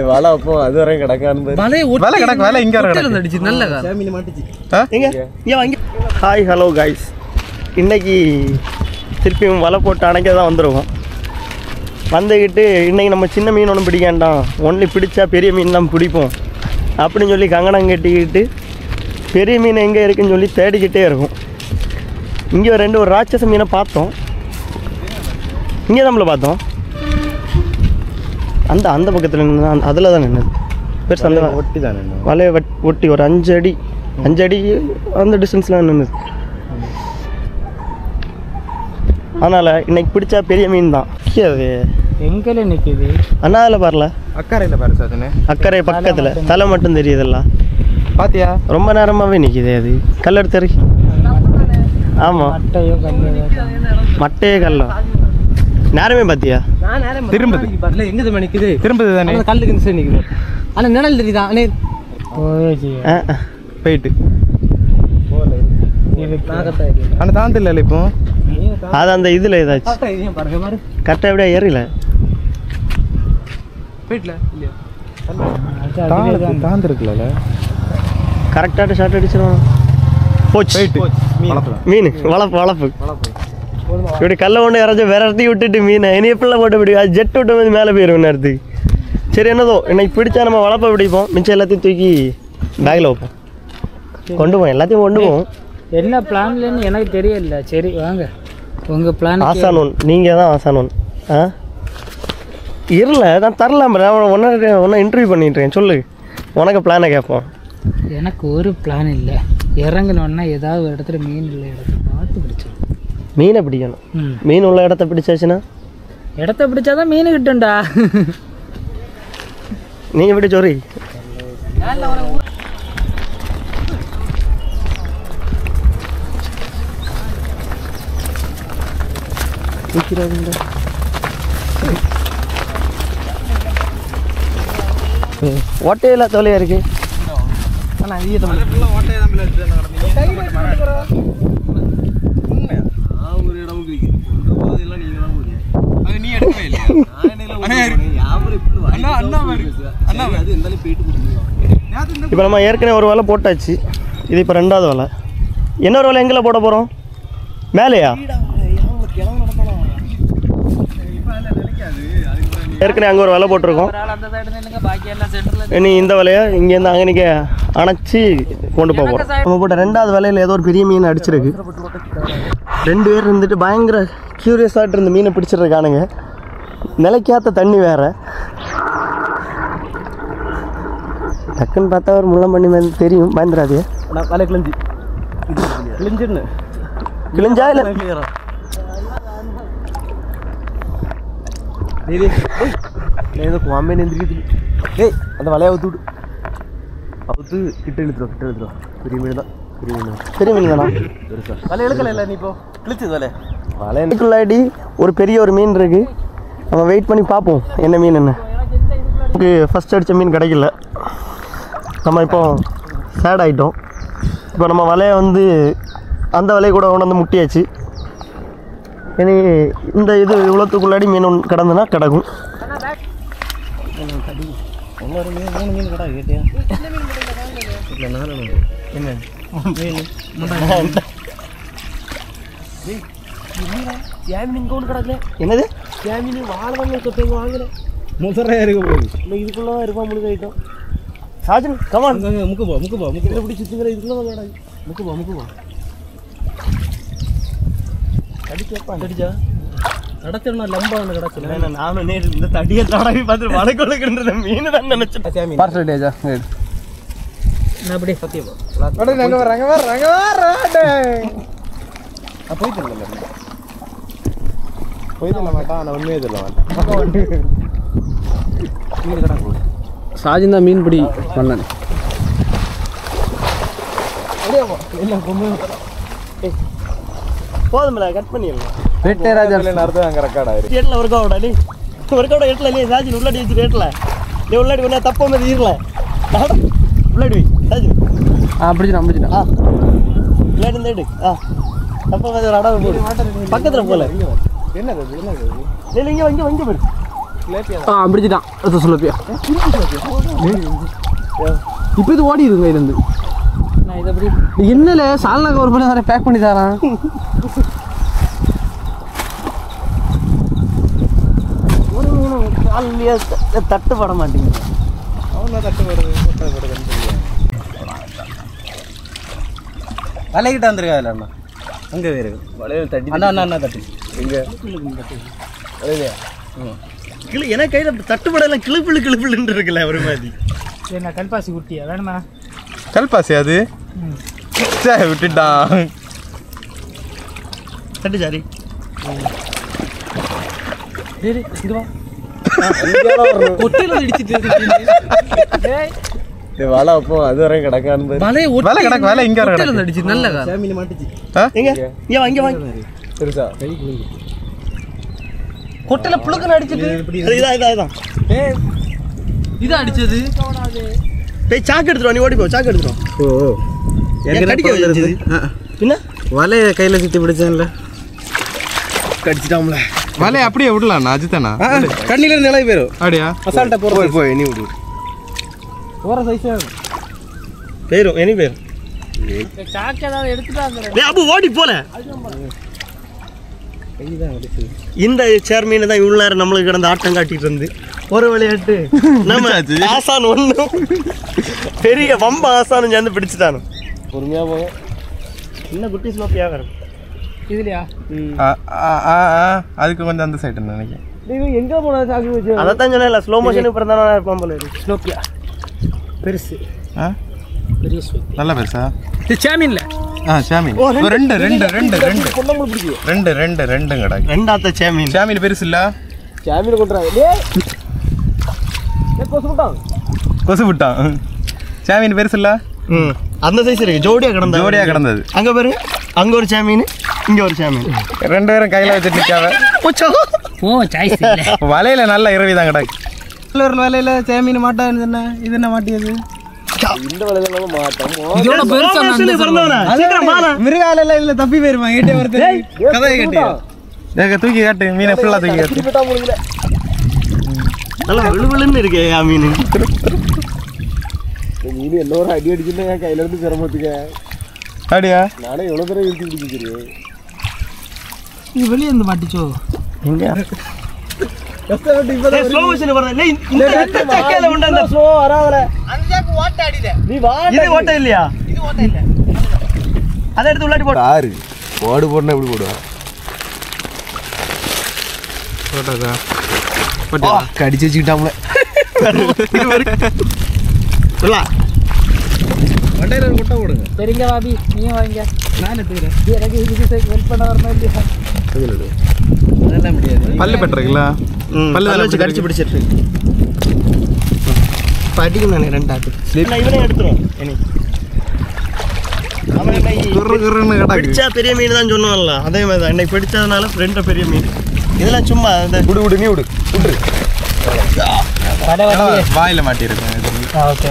வலை அப்போ அது வரை கிடக்கான்னு ஹாய் ஹலோ கைஸ், இன்னைக்கு திருப்பியும் வலை போட்டு அணைக்க தான் வந்துடுவோம். வந்துக்கிட்டு இன்றைக்கி நம்ம சின்ன மீன் ஒன்றும் பிடிக்காண்டாம், ஒன்லி பிடிச்சா பெரிய மீன் தான் பிடிப்போம் அப்படின்னு சொல்லி கங்கணம் கட்டிக்கிட்டு பெரிய மீன் எங்கே இருக்குன்னு சொல்லி தேடிக்கிட்டே இருக்கும். இங்கே ஒரு ராட்சச மீனை பார்த்தோம், இங்கே நம்மளை பார்த்தோம். அந்த பக்கத்தில் நின்று அதில் தான் நின்றுது பெருசு, அந்த ஒட்டி தான் நின்று வலையை ஒட்டி ஒரு 5 அடி அந்த டிஸ்டன்ஸில் நின்றுது. அதனால் இன்னைக்கு பிடிச்சா பெரிய மீன் தான். அது எங்கே நிற்கிது? அண்ணாவில் பாருல, அக்கறையில் பாரு சார், அக்கறை பக்கத்தில் தலை மட்டும் தெரியுதுல்ல, பாத்தியா? ரொம்ப நேரமாகவே நிற்கிது. அது கல்லெடுத்து இறக்கி. ஆமாம், மட்டையே கல்லும் நேரமே பார்த்தியா? திரும்புது எங்கே நிற்குது? திரும்புது தானே, கல்லுக்கு இந்த சைடு நிற்குது. ஆனால் நிழல் தெரியுதா? அண்ணே போயிட்டு ஆனால் தாந்து இல்லை இப்போ. அது அந்த இதில் ஏதாச்சும் கரெக்டாக எப்படியா ஏறல தாந்து இருக்குல்ல, கரெக்டாக ஷார்ட் அடிச்சிடும். போச்சு மீன். வளப்பு இப்படி கல்லை ஒன்று இறச்சி விரட்டி விட்டுட்டு மீனை இனி எப்படிலாம் போட்டு பிடிக்கும். அது ஜெட் விட்டு வந்து மேலே போயிடும் நேரத்துக்கு. சரி, என்னதோ இன்னைக்கு பிடிச்சா நம்ம வளப்பை பிடிப்போம், மிச்சம் எல்லாத்தையும் தூக்கி பேக்கில் வைப்போம், கொண்டு போவோம், எல்லாத்தையும் கொண்டு போவோம். என்ன பிளான்லன்னு எனக்கு தெரியல. சரி வாங்க, உங்கள் பிளான். ஆசானோன் நீங்கள் தான் ஆசானோன். இருல நான் தரலாம், ஒன்றா இன்டர்வியூ பண்ணிட்டுருக்கேன். சொல்லு, உனக்கு பிளானை கேட்போம். எனக்கு ஒரு பிளான் இல்லை. இறங்கினோன்னா ஏதாவது ஒரு இடத்துல மீன் உள்ள இடத்த பார்த்து பிடிச்சிடும். மீனை பிடிக்கணும். மீன் உள்ள இடத்த பிடிச்சாச்சுன்னா இடத்த பிடிச்சாதான் மீன் கிட்டும்டா. நீங்கள் எப்படி சொறி ஓட்டையில தொலையா இருக்கு. இப்போ நம்ம ஏற்கனவே ஒரு வலை போட்டாச்சு, இது இப்போ 2வது வலை. இன்னொரு வலை எங்கே போட போகிறோம்? மேலேயா? ஏற்கனவே அங்கே ஒரு வலை போட்டிருக்கோம். இனி இந்த வலையை இங்கேருந்து அங்கே நிற்க அணைச்சி கொண்டு போக போகிறோம். நம்ம போட்ட 2வது வலையில் ஏதோ ஒரு பெரிய மீன் அடிச்சிருக்கு. 2 பேர் இருந்துட்டு பயங்கர க்யூரியஸாகிட்டு இருந்த மீனை பிடிச்சிருக்கானுங்க. நிலைக்காத்த தண்ணி வேறு. டக்குன்னு பார்த்தா ஒரு முள்ளம் பண்ணி மாதிரி தெரியும், பயந்துடாது. வலை கிழிஞ்சா இல்லை ஏதோ குவாம்பே நெந்திரிக்குது. ஏய், அந்த வலையை அவுத்து கிட்ட இழுத்துரும். பெரிய மீன் தான். பெரிய மீன் தானா? பெருசா வலை எடுக்கல. நீ இப்போ கிழிச்சது வலைக்குள்ளாடி ஒரு பெரிய மீன் இருக்கு. நம்ம வெயிட் பண்ணி பார்ப்போம் என்ன மீன். நமக்கு ஃபஸ்ட் அடித்த மீன் கிடைக்கல. நம்ம இப்போ சேட் ஆகிட்டோம். இப்போ நம்ம வலையை அந்த வலையை கூட கொண்டு முட்டியாச்சு. இனி இந்த இது இவ்வளோத்துக்குள்ளாடி மீன் கிடந்துன்னா கிடக்கும். என்னது வாங்கல முசரையா இருக்க போகுது. இதுக்குள்ளதான் இருப்பா முழுக்க ஐட்டம். சாஜன் கமான் முக்குப்பா இப்படி சுத்துங்கிற இதுக்குள்ள முக்குப்பா அடிச்சா நடத்தா லம்பா கிடச்சு. நானும் இந்த தடியை தடவி பார்த்து வலை கொள்ளுகின்ற மீன் தான் நினைச்சேன். அப்படி சாஜின் தான் மீன் பிடி பண்ணேன். போதும்ல, கட் பண்ணிடலாம். உள்ளாடி வச்சு ரேட்ல நீ உள்ளாடி ஒன்றா தப்ப மாதிரி இருக்கல. உள்ளாடி பிடிச்சிட்டான் உள்ளாடி எடு. தப்ப மாதிரி ஒரு அடவை போடு பக்கத்தில் போல. என்னது இங்கே பாரு. பிடிச்சிட்டான் சுலப்பியா. இப்போ இது ஓடி இருக்குங்க இதுலேருந்து. நான் இதை எப்படி என்னல சால்னாக்கு ஒரு பண்ணி நிறைய பேக் பண்ணி தரான். காலையே தட்டுப்பட மாட்டேங்குது. அவன் தட்டுப்படுது. வலைகிட்ட வந்துருக்கா இல்லை அண்ணா? அங்கே வேறு வலையில் தட்டி அண்ணா அண்ணா அண்ணா தட்டி எங்கே வலையிலையா? கிளி ஏன்னா கையில் தட்டுப்படலாம். கிளிப்பிள்ளுன்னு இருக்குல்ல ஒரு மாதிரி. என்ன கல்பாசி குட்டியா வேணுமா? கல்பாசி அது சரி விட்டுட்டான். தட்டு சாரி இங்கே வா. வலை அப்போ அது வரையும் கிடக்கான்னு வலை கிடக்கு. வலை இங்கே அடிச்சு நல்ல ஃபேமிலி மாட்டுச்சு. எங்க இங்கே வாங்கி வாங்கி பெருசா கை புழுங்கு கொட்டையில் புழுக்குன்னு அடிச்சுட்டு இதான் இதான் அடிச்சது. போய் சாக்கு எடுத்துருவா. நீ ஓடி போ. சாக்கு எடுத்துருவோம். ஓ கடிக்க வச்சிருச்சு. என்ன வலையை கையில் சுற்றி பிடிச்சேன்ல கடிச்சிட்டாம்ல. வலையை அப்படியே விடலாம் அஜித்தானா? கண்ணில இருந்து நிலை போயிடும். அப்படியா? அசால்ட்டா போய் நீ விடு. போகிற சைஸே போயிடும். எனி போயிடும். சாக்கு ஏதாவது எடுத்துட்டாங்க. அப்போ ஓடி போல. இந்த சேர் மீன் தான் இவ்வளோ நேரம் நம்மளுக்கு கிடந்த ஆட்டம் காட்டிட்டு இருந்து ஒரு விளையாட்டு நம்ம ஆசான் ஒன்றும் பெரிய வம்ப ஆசானும் சேர்ந்து பிடிச்சிட்டானு. பொறுமையாக போங்க. இன்னும் குட்டி ஸ்லோப்பியாக வேறு இதுலையா? அதுக்கு கொஞ்சம் அந்த சைடு நினைக்கிறேன். நீங்கள் எங்கே போன சாக்கு வச்சு அதைத்தான் சொன்னேன். ஸ்லோ மோஷனுக்கு பிறந்தாலும் இருப்பான் போல. ஸ்லோப்பியா பெருசு பெரிய ஸ்லோப் நல்ல பெருசா? இது சாமீன்ல சாமீன் ரெண்டு ரெண்டு ரெண்டு ரெண்டு ரெண்டு ரெண்டு ரெண்டு கிடக்கு. ரெண்டாத்த சாமீன். சாமீன் பெருசு இல்ல? சாமீன் கொண்டுறாங்க. கொசு விட்டான். சாமீன் பெருசு இல்ல? அந்த சைஸ் இருக்கு. ஜோடியா கிடந்தது. அங்க பாருங்க. அங்க ஒரு சாமீன், இங்க ஒரு சாமீன். ரெண்டு பேரும் கையில வச்சுட்டு நிக்காவ. வலையில நல்ல இரவி தான் கிடக்கு. ஒரு வலையில சாமீன் மாட்டான்னு சொன்ன. இது என்ன மாட்டியது? இந்த வலையில மாட்டோம். மிருகால இல்ல தப்பி போயிருமா? கேட்டே வருது. கதையை கேட்டியா? தூக்கி காட்டு மீனை ஃபுல்லா தூக்கி காட்டு. நல்லா விழுவிழுன்னு இருக்கே மீன். மீன் எல்லோரும் அடி அடிச்சுன்னா என் கையில இருந்து சிரமத்துக்க. அப்படியா? நானே எவ்வளவு தடவை இழுத்து பிடிச்சிருக்கேன். இது வெளியே இருந்து மாட்டிச்சோ? எங்க ஓட்ட இல்லையா? அதை எடுத்து உள்ளாடி போடு. ஆறு ஓடு போடணும். எப்படி போடுவா? கடிச்சு வச்சுக்கிட்டாம்ல. வண்டையில கொட்டை போடுங்க. சரிங்க பாபி, நீங்க வாங்க. நான் எடுத்துக்கிறேன். எனக்கு இதுக்கு ஹெல்ப் பண்ண வரணும் இல்லையா? அதெல்லாம் முடியாது. பல்லு பெற்றுங்களா? பல்லு வச்சு கடிச்சு பிடிச்சிட்டு படிக்கும். நான் ரெண்டாட்டு இவனே எடுத்துரும். பிடிச்சா பெரிய மீன் தான் சொன்னான்ல, அதே மாதிரி தான் இன்னைக்கு பிடிச்சதுனால ரெண்டு பெரிய மீன். இதெல்லாம் சும்மா இந்த விடு நீ விடு விட்டுரு. வாயில மாட்டிருக்கேன். ஓகே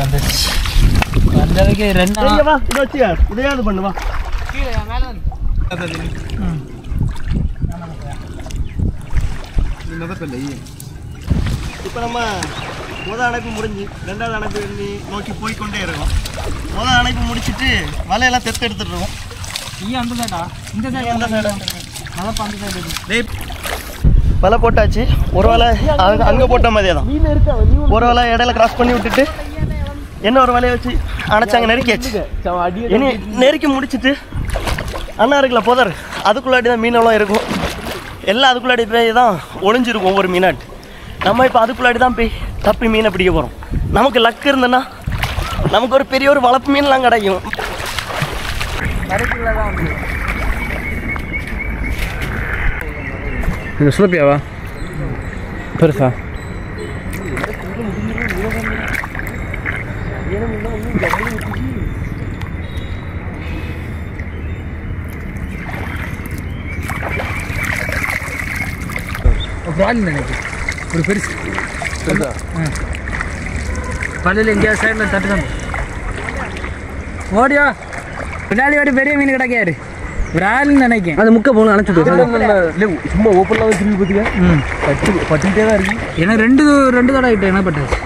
வந்ததுக்கு ரெண்டு வா. இதை வச்சியா? இதையாவது பண்ணு வா. இப்போ நம்ம முதல் அணைப்பு முடிஞ்சு ரெண்டாவது அணைப்பு நோக்கி போய்கொண்டே இருக்கோம். முதல் அணைப்பு முடிச்சுட்டு வலையெல்லாம் தெத்து எடுத்துட்டுருக்கோம். அந்த சைடா? இந்த சைடு அந்த சைடு மழை அந்த சைடு வலை போட்டாச்சு. ஒரு வலை அங்கே போட்ட மாதிரியே தான். ஒரு வலை இடையில கிராஸ் பண்ணி விட்டுட்டு என்ன ஒரு வலையை வச்சு அணைச்சாங்க. நெருக்கியாச்சு. இனி நெருக்கி முடிச்சுட்டு அண்ணா இருக்குல்ல புதர், அதுக்குள்ளாடி தான் மீனெல்லாம் இருக்கும். எல்லாம் அதுக்குள்ளாடி போய் தான் ஒளிஞ்சிருக்கும் ஒவ்வொரு மீனாட்டு. நம்ம இப்போ அதுக்குள்ளாடி தான் போய் தப்பி மீனை பிடிக்க போகிறோம். நமக்கு லக்கு இருந்ததுன்னா நமக்கு ஒரு பெரிய ஒரு வளர்ப்பு மீன்லாம் கிடைக்கும். சுலப்பியாவா பெருசா? நினைக்கு ஒரு பெருசு பள்ளியில் எங்கேயா சைடில் தட்டுதான் ஓடியா. பின்னாடி வாடி பெரிய மீன் கிடைக்காரு. விரால்னு நினைக்கேன். அந்த முக்கை போகணும் அணைச்சிட்டு சும்மா ஓப்பன்லாம் திரும்பி பார்த்தியா பட்டுக்கிட்டே தான் இருக்கு. ஏன்னா ரெண்டு தடவை ஆகிட்டு என்ன பட்டாச்சு.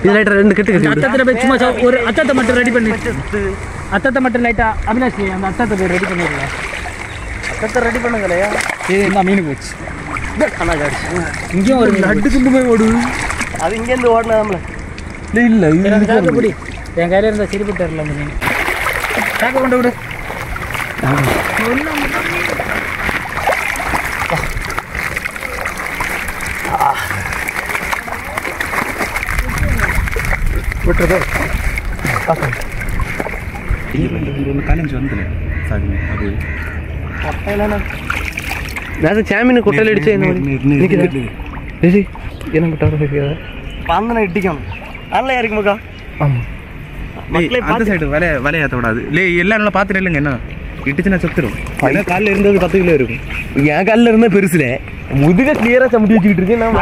இது லைட்டாக 2 கட்டு கட்டி அத்தத்தை போய் சும்மா ஒரு அத்தத்தை மட்டும் ரெடி பண்ணி அத்தத்தை மட்டும் லைட்டாக அபிலாஷ் அந்த அத்தத்தை போய் ரெடி பண்ணிடலாம். அத்தத்தை ரெடி பண்ணுங்களையா? இது என்ன மீன் போச்சு. இங்கேயும் ஒரு நட்டு துண்டு போய் ஓடுது. அது இங்கேருந்து ஓடினாமல இல்லை பிடி. என் கையில் இருந்தால் சிரிப்பு தரல அந்த மீன். சாக்க கொண்டு விடு. விட்டுறதோ சாமின்னு கொட்டையில் அடிச்சு என்ன பாந்தனை இட்டிக்கணும் நல்லா இருக்குமாக்கா. ஆமாம் அந்த சைடு வலையாத்த விடாது. எல்லாம் நல்லா பார்த்துட்டு இல்லைங்க என்ன இட்டுச்சுன்னா செத்துரும். காலில் இருந்தது 10 கிலோ இருக்கும். என் காலில் இருந்தால் பெருசுல முதுக கிளியராக சமைச்சு வச்சுக்கிட்டு இருக்கேன். நான்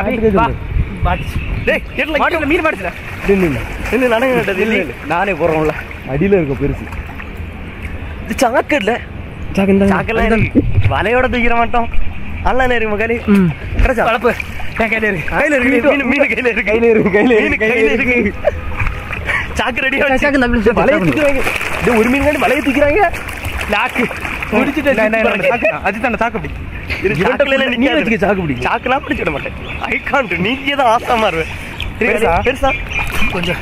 மீன் மாட்டுல நானே போடுறோம்ல அடியில் இருக்கும் பெருசு. இது சாக்கு இல்லை சாக்கெல்லாம் வலையோட தூக்கிற மாட்டோம். நல்லா இருக்கு கையில கிடைச்சா வளப்பு என் கையில இருக்கு. கையில இருக்கு மீன் கையில இருக்கு. கையில இருக்கு கையில இருக்கு சாக்கு ரெடி வலையை தூக்கிறாங்க. ஒரு மீன் காண்டி வலையை தூக்கிறாங்க. லாக்கு முடிச்சுட்டு அதுதான் சாக்கு அப்படி சாக்கு பிடி சாக்குலாம் பிடிச்சிட மாட்டேன். ஐகான்ட்டு நீங்க தான் ஆசாமா இருவேன். பெருசா கொஞ்சம்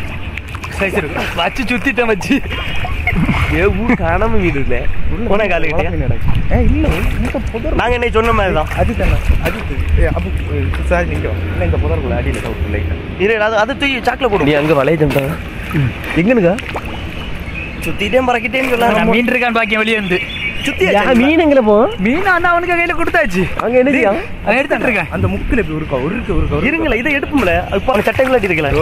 சைஸ் இருக்கும் வச்சு சுத்திட்டேன் வச்சு ஊர் காணாம வீடு இல்லை போன காலையில நாங்கள் என்ன சொன்ன மாதிரி தான். அது தானே அது சார் நீங்கள் இல்லை இந்த புதருக்குள்ள அடியில் இல்லை அதை தூக்கி சாக்கில் போடும். நீ அங்கே வலையை தந்தாங்க எங்கனுக்கா சுத்திட்டே மறக்கிட்டேன்னு சொல்லலாம். மீன் இருக்கான்னு பாக்கிய வெளியே இருந்து சுத்தி மீன் எங்கே போ மீன் அண்ணா அவனுக்கு கையில கொடுத்தாச்சு. அங்கே என்ன அதை எடுத்துட்டு இருக்கேன். அந்த முக்கில் இப்படி இருக்கா ஒரு இருங்களா இதை எடுப்போம்ல இப்போ அவங்க சட்டைக்குள்ள அடிக்கலாம்.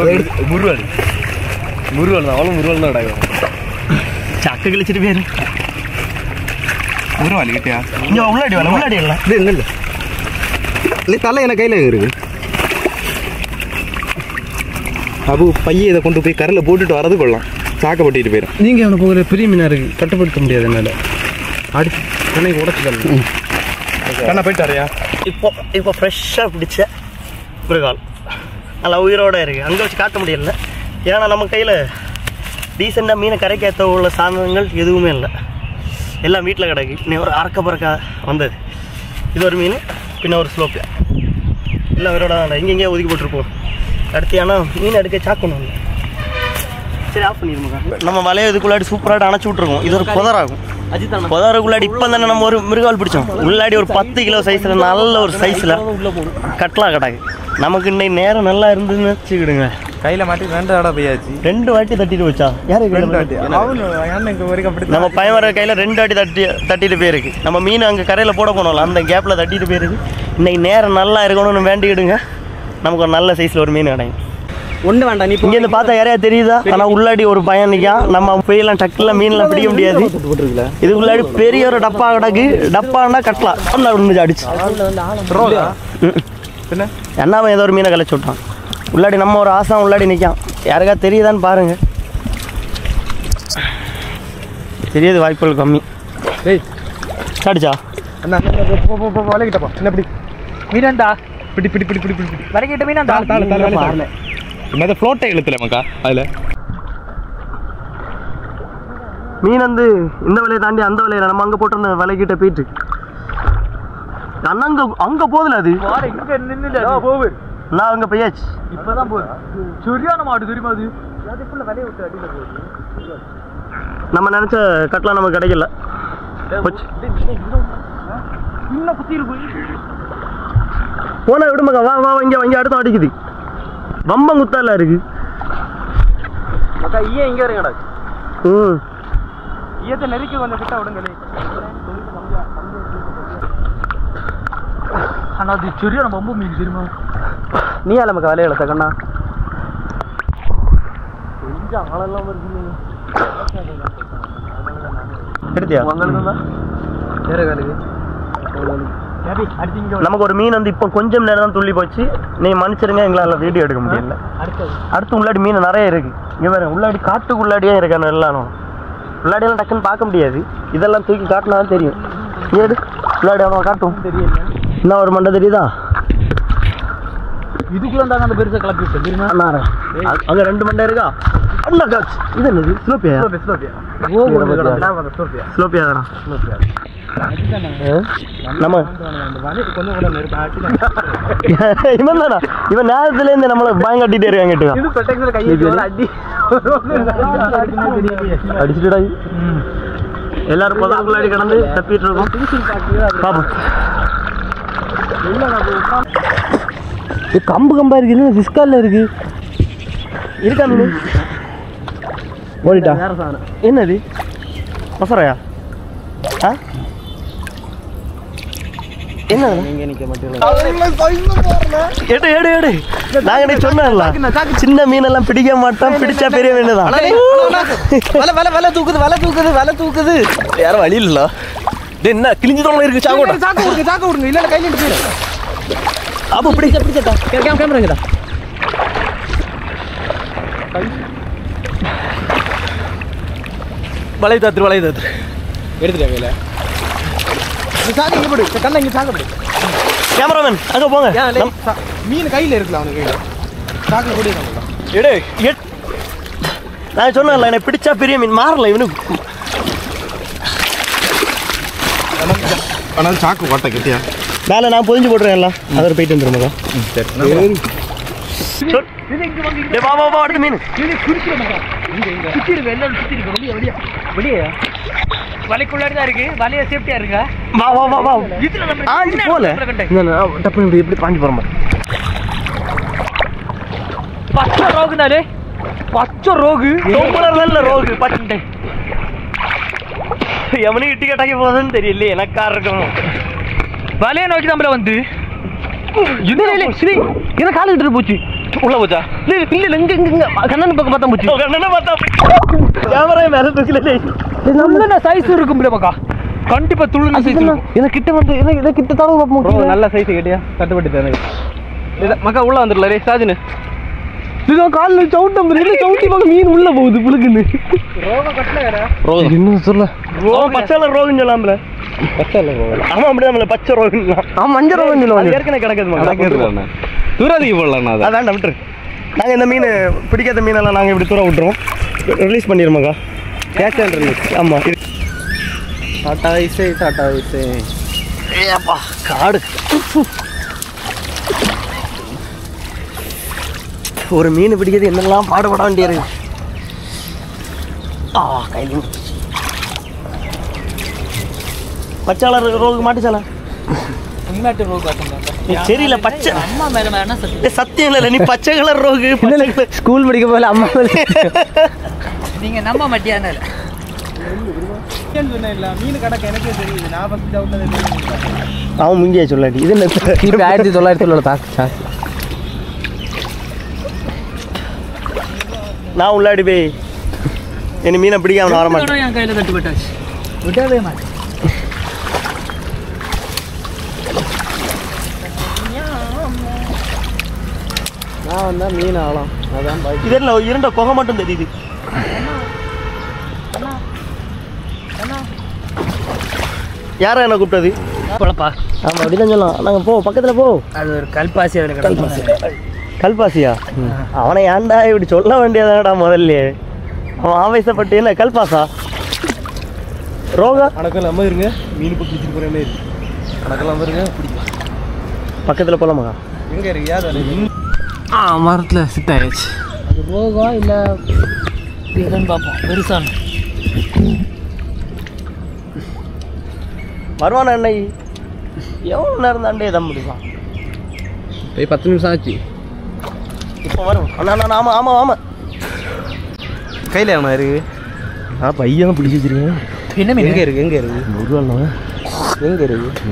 முருவல் தான் அவ்வளோ முருவல் தான் அடாகும். சக்கு கழிச்சிட்டு பேரு முருவாளி கிட்டியா இங்கே உள்ளாடி வரல உள்ளாடி இல்லை இல்லை இல்லை இல்லை தலை என்ன கையில் இருக்கு. அபு பையை இதை கொண்டு போய் கரையில் போட்டுட்டு வரது கொள்ளலாம். சாக்க பட்டிட்டு போயிடும். நீங்கள் அவனை போகிற பெரிய மீனாக இருக்குது கட்டுப்படுத்த முடியாது என்னால். அடிச்சு கண்ணை உடச்சிக்கலாம். கண்ணை போயிட்டாரியா? இப்போ ஃப்ரெஷ்ஷாக பிடிச்ச ஒரு கால் நல்லா உயிரோடு இருக்குது. அங்கே வச்சு காட்ட முடியல. ஏன்னா நம்ம கையில் டீசெண்டாக மீனை கரைக்கேற்ற உள்ள சாதனங்கள் எதுவுமே இல்லை. எல்லாம் வீட்டில் கிடக்கு. இன்னும் ஒரு அறக்க பறக்க வந்தது. இது ஒரு மீன் பின்ன ஒரு ஸ்லோப்பியா எல்லாம் உயிரோட தான் இங்கெங்கேயே ஒதுக்கி போட்டிருப்போம். அடுத்து ஆனால் மீன் எடுக்க சாக்கணும். சரி ஆஃப் பண்ணிடுமா. நம்ம வலையை இதுக்குள்ளாடி சூப்பராக அணைச்சி விட்ருக்கோம். இது ஒரு புதராகும். புதருக்குள்ளாடி இப்போ தானே நம்ம ஒரு மிருகால் பிடிச்சோம். உள்ளாடி ஒரு 10 கிலோ சைஸில் நல்ல ஒரு சைஸில் கட்டலாம் கிடக்கு. நமக்கு இன்னைக்கு நேரம் நல்லா இருந்துன்னு வச்சுக்கிடுங்க. கையில் மாட்டி 2 தடவை போயாச்சு. 2 வாட்டி தட்டிட்டு வச்சா யாரு நம்ம பையன் வர கையில் 2 வாட்டி தட்டிட்டு போயிருக்கு. நம்ம மீன் அங்கே கரையில் போட போனோம்ல அந்த கேப்பில் தட்டிட்டு போயிருக்கு. இன்னைக்கு நேரம் நல்லா இருக்கணும்னு வேண்டிக்கிடுங்க. நமக்கு ஒரு நல்ல சைஸில் ஒரு மீன் கிடைக்கும். ஒன்று வேண்டாம். நீ இங்கேருந்து பார்த்தா யாரையா தெரியுதா? ஆனால் உள்ளாடி ஒரு பையன் நிற்கான். நம்ம போயெல்லாம் டக்குலாம் மீன்லாம் பிடிக்க முடியாது. இது உள்ளாடி பெரிய ஒரு டப்பா கிடக்கு. டப்பான்னா கட்டலாம் ஒன்று அடிச்சு என்னாவ ஏதோ ஒரு மீனை கலைச்சி விட்டான். உள்ளாடி நம்ம ஒரு ஆசான் உள்ளாடி நிற்கான். யாருக்கா தெரியுதான்னு பாருங்க. தெரியாது வாய்ப்புகள் கம்மி. அடிச்சா வலைக்கிட்டப்பா என்ன பிடி மீனாண்டா பிடி பிடி பிடி பிடி பிடி வரைக்கிட்ட மீனாண்டா என்னது ஃப்ளோட்டை இழுத்துல மக்கா. அதில் மீன் வந்து இந்த வலையை தாண்டி அந்த வலையில நம்ம அங்கே போட்டு அந்த வலைக்கிட்ட போயிட்டு அங்கே போதில்ல அது இங்கே நின்று போகுது. நான் அங்கே போயாச்சு. இப்போதான் போகுது. சரியான மாடு தெரியுமா அது? வலையை விட்டு அடியில் போகுது. நம்ம நினச்ச கட்டலாம் நமக்கு கிடைக்கல. இன்னும் குத்தி இருக்கு. போனா விடுமாக்கா. வா வா இங்கே அடுத்த அடிக்குது. வம்பம் குத்தால இருக்கு. ஈய இங்கே வரீங்கடா. ஈயத்தை நெருக்கி கொஞ்சம் கிட்ட விடுங்களே. ஆனால் அது சரியான ரொம்ப மீன் தெரியுமா? நீ நமக்கு வலையில தக்கண்ணா கொஞ்சம் ஆளெல்லாம் வருது. எடுத்தியா வேற காலுக்கு நமக்கு ஒரு மீன் வந்து இப்போ கொஞ்சம் நேரம் தான் துள்ளி போச்சு. நீ மன்னிச்சிருங்க எங்களால் வீடியோ எடுக்க முடியல. அடுத்து உள்ளாடி மீன் நிறைய இருக்கு. இங்கே வேற உள்ளாடி காட்டுக்குள்ளாடியே இருக்கானு எல்லாம் உள்ளாடியெல்லாம் டக்குன்னு பார்க்க முடியாது. இதெல்லாம் தூக்கி காட்டினா தான் தெரியும். ஏடு விளையாடு அவன் காட்டும் தெரியல என்ன ஒரு மண்டை தெரியுதா இதுக்குள்ள அந்த பெருசா கிளப்பி விட்டு தெரியுமா அங்க 2 மண்டை இருக்கா அண்ணா காட்சி இது என்னது ஸ்லோப்பியா ஸ்லோப்பியா தானா நம்ம இவன் தானா இவன் நேரத்துல இருந்து நம்மளை பயம் கட்டிட்டே இருக்காங்க அடிச்சுட்டா எல்லாரும் பொதாக்குள்ளாடி கிடந்து தப்பிட்டு இருக்கோம் பாப்போம் கம்பு கம்பா இருக்கு என்ன சிஸ்கால்ல இருக்கு இருக்கா மீன் ஓடிட்டா என்னது மசரையா ஆ என்ன நீங்க நிக்க மாட்டீங்க எடு எடு எடு நாங்க நீ சொன்னல சின்ன மீன் எல்லாம் பிடிக்க மாட்டோம் பிடிச்சா பெரிய மீன் தான் வலை தூக்குது யார வழி இல்ல டேய் என்ன கிழிஞ்சு தோணல இருக்கு சாக்கு விடுங்க இல்ல கையில எடுத்து போயிரு அப்ப பிடிச்சடா கேமரா எங்கடா வலை தாத்து எடுத்துட்டா கையில சாக்கு இங்க போடு கண்ண இங்க சாக்கு போடு கேமராமேன் அங்க போங்க மீன் கையில இருக்குல அவனுக்கு கையில சாக்கு போடு எடு நான் சொன்னேன்ல என்ன பிடிச்சா பெரிய மீன் மாறல இவனுக்கு ஆனால் சாக்கு போட்ட கட்டியா மேல நான் பொதிஞ்சு போடுறேன் எல்லாம் அவர் போயிட்டு வந்துருமா அடுத்த மீன் வலைக்குள்ளாடி தான் இருக்கு வலைய சேஃப்டியா இருங்க போல டப்பு எப்படி பாஞ்சு போறோம் பச்சை ரோகுனாலே பச்சை ரோகு நல்ல ரோகு பச்சை எவனுக்கு இட்டி கட்டாக்கி போகுதுன்னு தெரியல எனக்கா இருக்கும் வலைய நோக்கி நம்மள வந்து என்ன கால விட்டு போச்சு உள்ள போச்சா இல்ல இங்க கண்ணன் பக்கம் பார்த்தா போச்சு கண்ணனை பார்த்தா கேமரா மேல தூக்கல நல்ல சைஸ் இருக்கும் மக்கா கண்டிப்பா துள்ளுன சைஸ் இருக்கும் இத கிட்ட வந்து இத கிட்ட தான பாப்போம் நல்ல சைஸ் கேட்டியா கட்டப்பட்டு தானே மக்கா உள்ள வந்துடல ரே சாஜினு இது கால்ல சவுட்டம் இல்ல சவுட்டி பக்கம் மீன் உள்ள போகுது புளுக்குன்னு ரோக கட்டல வேற ரோக இன்னும் சொல்ல பச்சைல ரோகன்னு சொல்லாம்ல பச்சைல ரோக ஆமா அப்படியே நம்மள பச்சை ரோகன்னு ஆ மஞ்சள் ரோகன்னு சொல்லுவாங்க ஏற்கனவே கிடக்குது மக்கா தூராதிக்கு போடலாம் நான் அதான் விட்டுரு நாங்கள் இந்த மீன் பிடிக்காத மீனெல்லாம் நாங்கள் இப்படி தூரம் விட்டுருவோம் ரிலீஸ் பண்ணிடுமாக்கா கேட்ச் அண்ட் ரிலீஸ் ஆமாம் டாட்டா ஐசே ஏப்பா காடு ஒரு மீன் பிடிக்கிறது என்னெல்லாம் பாடுபட வேண்டியிருக்கு கையில் பச்சாளர் ரோகு மாட்டுச்சாலா சரியில்ல பச்சை அம்மா மேல சத்தியம் இல்ல நீ பச்சை கலர் ரோகு ஸ்கூல் படிக்க போல அம்மா நீங்க நம்ப மாட்டியானல மீன் கடக்க எனக்கே தெரியுது நான் ஃபர்ஸ்ட் டவுட்ல அவன் முங்கியா சொல்லாடி இது என்ன 1900 தாக்கு நான் உள்ளாடி போய் என்ன மீனை பிடிக்க அவன் வர மாட்டேன் என் கையில தட்டு போட்டாச்சு விடவே மாட்டேன் நான் வந்தா மீன் ஆகலாம் அதான் இதெல்லாம் இரண்ட கொகை மட்டும் தெரியுது யாரா என்ன கூப்பிட்டது போலப்பா ஆமா அப்படிதான் சொல்லலாம் நாங்கள் போ பக்கத்தில் போ அது ஒரு கல்பாசி அதில் கல்பாசியா அவனை ஏன்டா இப்படி சொல்ல வேண்டியதானடா முதல்ல அவன் ஆவேசப்பட்டு என்ன கல்பாசா ரோகா அணக்கெல்லாம் நம்ம இருங்க மீன் பிடிச்சிட்டு போகிற மாதிரி அணக்கெல்லாம் வருங்க பிடிக்கலாம் பக்கத்தில் போகலாமா எங்கே இருக்கு யார் மரத்தில் சிட் ஆயிடுச்சு அது ரோகா இல்லை இதுன்னு பார்ப்போம் பெருசான வருவானா அண்ணை எவ்வளோ நேரம் தாண்டே தான் முடிப்பான் போய் 10 நிமிஷம் ஆச்சு இப்போ வரும் அண்ணா அண்ணா ஆமாம் ஆமாம் ஆமாம் கையில் அவனா இருக்கு பையன் பிடிச்சி வச்சிருக்கேன் என்ன மீன் எங்கே இருக்கு எங்கே இருக்கு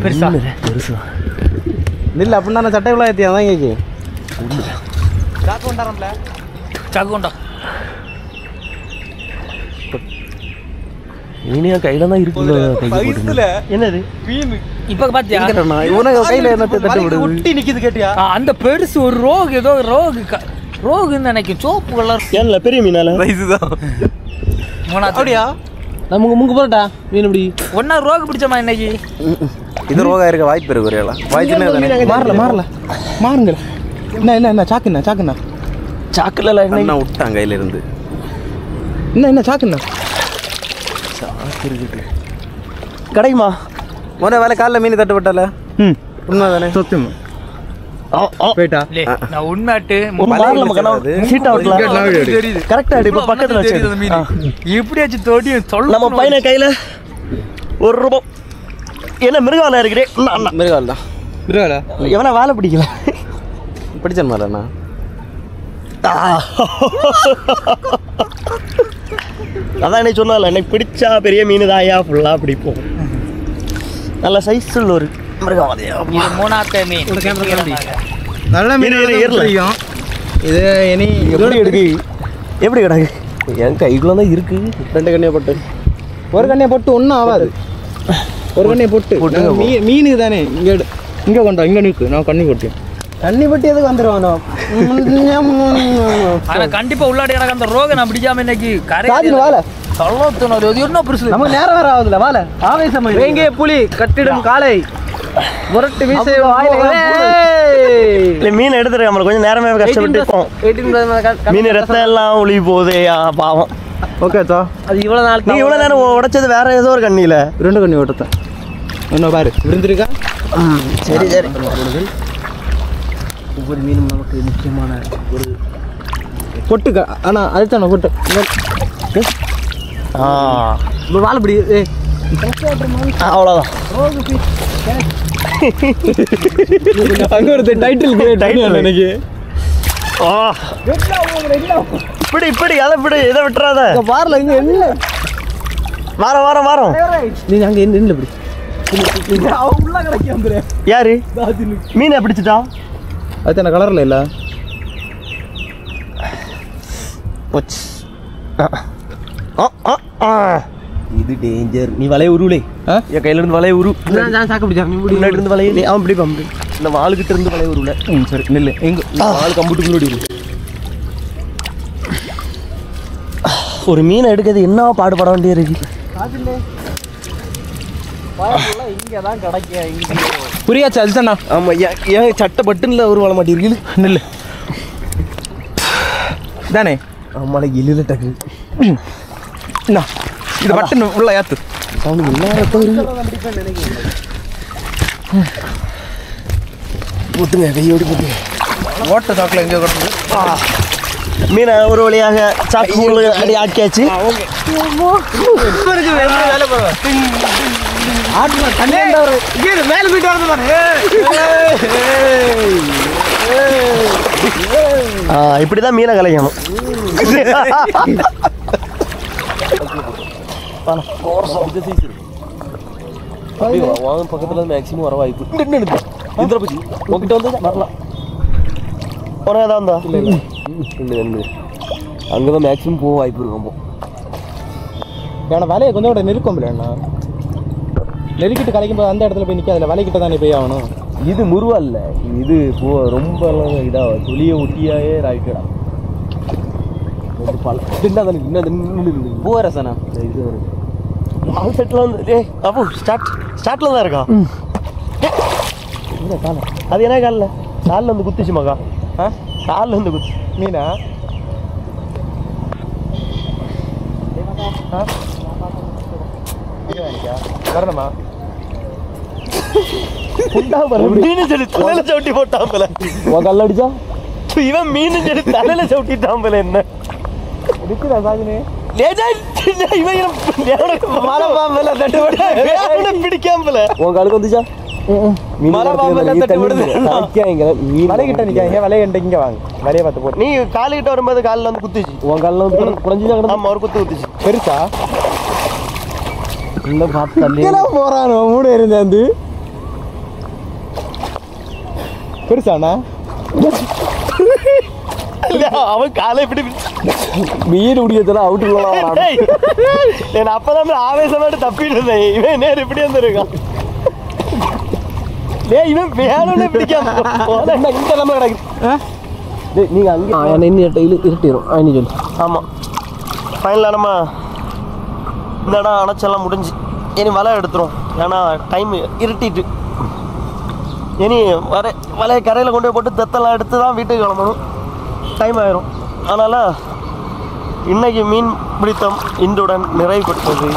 பெருசா பெருசா இல்லை அப்படின்னா நான் சட்டை விழா ஏற்றியா தான் கேட்கு சாக்கு கொண்டாரம்ல சாக்கு கொண்டா மீனியா கையில தான் இருக்கு என்னது மீன் இப்போ பாத்தியா இவனுக்கு கையில என்ன தட்டு விடுது ஒட்டி நிக்குது கேட்டியா அந்த பெருசு ஒரு ரோகு ஏதோ ரோகுன்னு நினைக்கும் சோப்பு கலர் ஏன்ல பெரிய மீனால வயசு தான் அப்படியா நமக்கு முங்கு போறட்டா மீன் இப்படி ஒன்னா ரோகு பிடிச்சமா இன்னைக்கு இது ரோகா இருக்க வாய்ப்பு இருக்கு ஒரே வாய்ப்பு மாறல மாறுங்க என்ன சாக்குண்ணா சாக்குல என்ன விட்டான் கையில இருந்து என்ன சாக்குண்ணா கிடைக்குமா மொதல் வேலை காலைல மீன் தட்டு விட்டால உண்மை தானே சத்தியமா போயிட்டா நான் உண்மையாட்டு கரெக்டா இப்ப பக்கத்துல எப்படியாச்சு தோட்டி நம்ம பையனை கையில ₹1 என்ன மிருகாலா இருக்கிறே மிருகால் தான் மிருகாலா எவனா வேலை பிடிக்கல பிடிச்சன் மாதிரிண்ணா அதான் என்ன சொன்னால எனக்கு பிடிச்சா பெரிய மீன் தாயா ஃபுல்லா பிடிப்போம் நல்ல சைஸ் உள்ள ஒரு மிருகவாதியா மூணாத்த மீன் நல்ல மீன் ஏறலாம் இது இனி எப்படி எடுக்கு எப்படி கிடக்கு என் கைக்குள்ள தான் இருக்கு 2 கண்ணியை போட்டு ஒரு கண்ணியை போட்டு ஒன்றும் ஆகாது ஒரு கண்ணியை போட்டு மீனுக்கு தானே இங்கே கொண்டா இங்கே நிற்கு நான் கண்ணி போட்டேன் தண்ணி பட்டி எதுக்கு வந்துடுவானோ ஆனா கண்டிப்பா உள்ளாடி எனக்கு அந்த ரோக நான் பிடிக்காம இன்னைக்கு வாழை சொல்லத்தோணும் அது என்ன பெருசு நமக்கு நேரம் வேற ஆகுதுல வாழை ஆவேசம் வேங்கே புலி கட்டிடும் காலை முரட்டு வீசை மீன் எடுத்துரு நம்மள கொஞ்சம் நேரமே கஷ்டப்பட்டு மீன் ரத்தம் எல்லாம் ஒளிவு போகுது பாவம் ஓகே தோ அது இவ்வளவு நாள் நீ இவ்வளவு நேரம் உடைச்சது வேற ஏதோ ஒரு கண்ணியில 2 கண்ணி ஓட்டத்தேன் என்ன பாரு விருந்திருக்கா சரி ஒவ்வொரு மீனும் நமக்கு முக்கியமான ஒரு பொட்டு ஆனா அதுதானே பொட்டு வாழைப்படி அவ்வளோதான் அங்க ஒரு டைட்டில் எனக்கு இப்படி அதை இப்படி இதை விட்டுறாத பாருல இங்க என்ன வாரம் நீங்க அங்க என்ன இப்படி யாரு மீனை பிடிச்சிட்டா அது என்ன கலர்ல இல்ல இது டேஞ்சர் நீ வலைய உருளே என் கையில இருந்து வலைய உரு சாக்க பிடிச்சாங்க முன்னாடி இருந்து வலைய அவன் பிடிப்பான் இந்த வாளுக்கிட்ட இருந்து வலைய உருள சரி நெல்லு எங்க வாள் கம்புட்டு முன்னாடி ஒரு மீனை எடுக்கிறது என்ன பாடுபட வேண்டிய இருக்கு இங்கதான் கிடைக்கும் புரியாச்சு அதுதானா ஆமா ஏன் சட்டை பட்டுன்ல ஒரு வள மாட்டேங்குது நெல்லு தானே ஆமாடா எலில டக்கு இது பட்டன் உள்ள ஏத்து அவனுக்கு எல்லாரும் போட்டுங்க கையோடி போட்டுங்க ஓட்ட சாக்கில் எங்கே கொடுத்தது மீனை ஒரு வழியாக சாக்கு அடி ஆக்கியாச்சு மேலே போயிட்டு வரது இப்படிதான் மீனை கலைக்கணும் பக்கத்துல மேக்சிமம் வர வாய்ப்பு உங்ககிட்ட வந்து வரலாம் உனதான் அங்கதான் மேக்சிமம் போக வாய்ப்பு இருக்கும் ஏன்னா வலையை கொஞ்சம் கூட நெருக்கம் இல்லைண்ணா நெருக்கிட்டு கலைக்கும் போது அந்த இடத்துல போய் நிற்காதுல வலைக்கிட்ட தானே போய் ஆகணும் இது முருவா இல்லை இது ரொம்ப இதாக துளியை ஒட்டியாயே ராய்க்கடா பூவரசனா இது ஆல் செட்டில் வந்து அப்போ ஸ்டார்ட்ல தான் இருக்கா அது என்ன காலில் வந்து குத்துச்சு மகா காலில் வந்து குத்து மீனா வரணுமா மீன் சொல்லி தலையில சவுட்டி போட்டான் போல கல்ல அடிச்சா இவன் மீன் சொல்லி தலையில சவுட்டிட்டான் போல என்ன இருக்குதா சாகுனே பிடிக்காம போல உன் காலுக்கு வந்துச்சா வலைகிட்ட நிக்காங்க வலைகிட்ட இங்க வாங்க வலையை பார்த்து போட்டு நீ காலுகிட்ட வரும்போது காலில் வந்து குத்துச்சு உன் காலில் வந்து குறைஞ்சுதான் ஆமா ஒரு குத்து குத்துச்சு பெருசா இல்லை பார்த்து போறானோ 3 இருந்தாந்து பெருசாண்ணா அவன் காலை இப்படி மீன் உடியதெல்லாம் அவுட்டுக்குள்ள என் அப்பதான் ஆவேசமாட்டு தப்பிட்டு இருந்தேன் இவன் நேரம் இப்படி வந்துருக்கான் இவன் வேணும்னு பிடிக்காம இந்த நம்ம கிடக்கு நீங்க அங்கே இன்னும் இருட்டிடும் சொல்லு ஆமா ஃபைனலாக நம்ம இந்த இடம் அணைச்செல்லாம் முடிஞ்சு இனி வலை எடுத்துரும். ஏன்னா டைம் இருட்டிட்டு இனி வலையை கரையில் கொண்டு போய் போட்டு தெத்தெல்லாம் எடுத்து தான் வீட்டுக்கு கிளம்பணும். டைம் ஆயிரும். அதனால் இன்னைக்கு மீன் பிடித்தம் இன்றுடன் நிறைவு பெற்றது.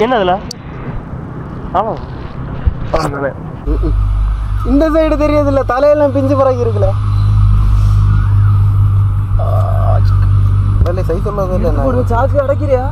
என்னதுல ஆமாம் இந்த சைடு தெரியாதுல்ல, தலையெல்லாம் பிஞ்சு பிறகு இருக்குல்ல. சைஸ் உள்ளது இல்லை. சாக்கு அடைக்கிறியா?